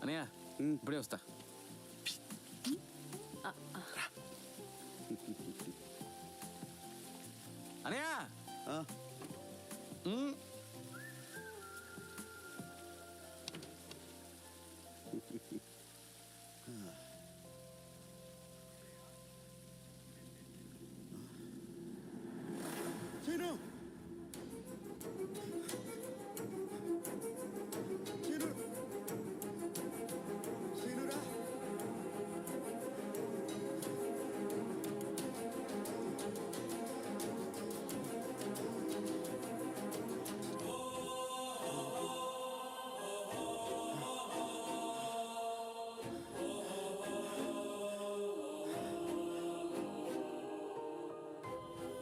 అనయ్య ఇప్పుడే వస్తా. అనయ్య సీను సీను సీనురా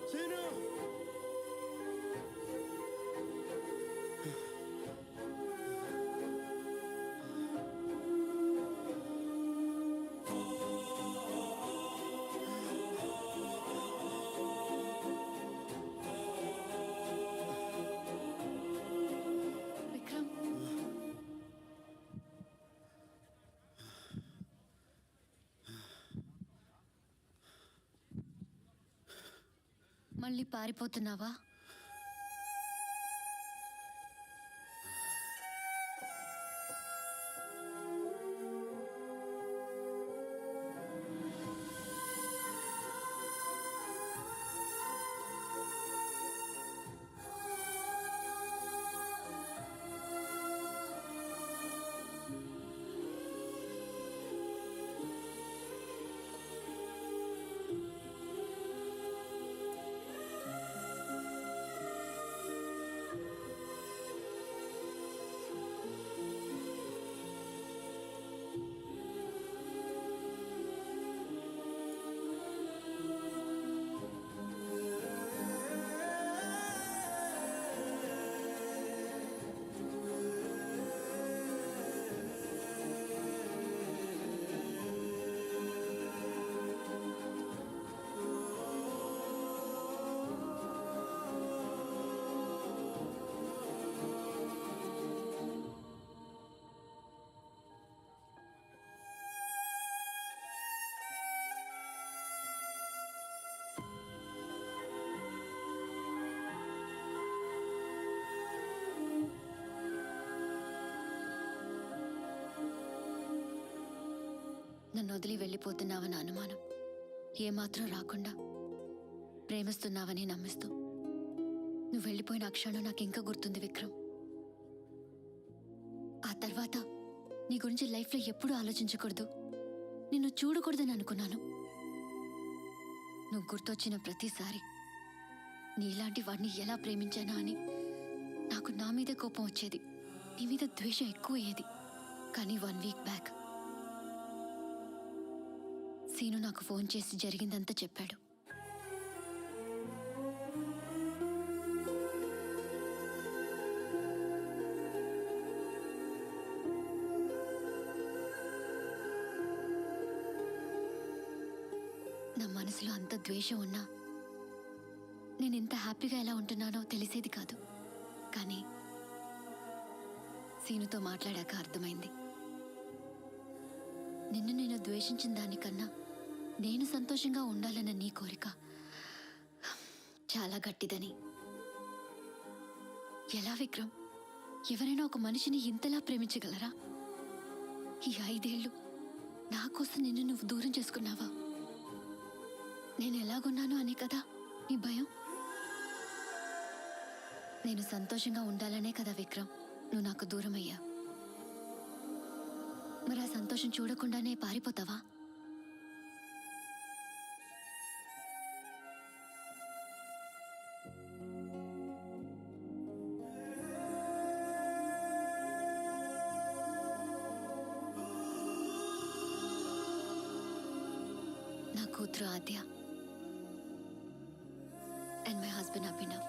సీను విక్రమ్, మళ్ళీ పారిపోతున్నావా? నన్ను వదిలి వెళ్ళిపోతున్నావని అనుమానం ఏమాత్రం రాకుండా ప్రేమిస్తున్నావని నమ్మిస్తూ నువ్వు వెళ్ళిపోయిన ఆ క్షణం నాకు ఇంకా గుర్తుంది విక్రమ్. ఆ తర్వాత నీ గురించి లైఫ్లో ఎప్పుడూ ఆలోచించకూడదు, నిన్ను చూడకూడదని అనుకున్నాను. నువ్వు గుర్తొచ్చిన ప్రతిసారి నీలాంటి వాడిని ఎలా ప్రేమించానా అని నాకు నా మీద కోపం వచ్చేది, నీ మీద ద్వేషం ఎక్కువ అయ్యేది. కానీ 1 వీక్ బ్యాక్ సీను నాకు ఫోన్ చేసి జరిగిందంతా చెప్పాడు. నా మనసులో అంత ద్వేషం ఉన్నా నేను ఇంత హ్యాపీగా ఎలా ఉంటున్నానో తెలిసేది కాదు. కానీ సీనుతో మాట్లాడాక అర్థమైంది, నిన్ను నేను ద్వేషించిన దానికన్నా నేను సంతోషంగా ఉండాలన్న నీ కోరిక చాలా గట్టిదని. ఎలా విక్రమ్, ఎవరైనా ఒక మనిషిని ఇంతలా ప్రేమించగలరా? ఈ 5 ఏళ్ళు నా కోసం నిన్ను నువ్వు దూరం చేసుకున్నావా? నేను ఎలాగున్నాను అనే కదా నీ భయం? నేను సంతోషంగా ఉండాలనే కదా విక్రమ్ నువ్వు నాకు దూరం అయ్యా. మరి ఆ సంతోషం చూడకుండానే పారిపోతావా? నా కూతురు ఆద్య అండ్ మై హస్బెండ్ అభినవ్.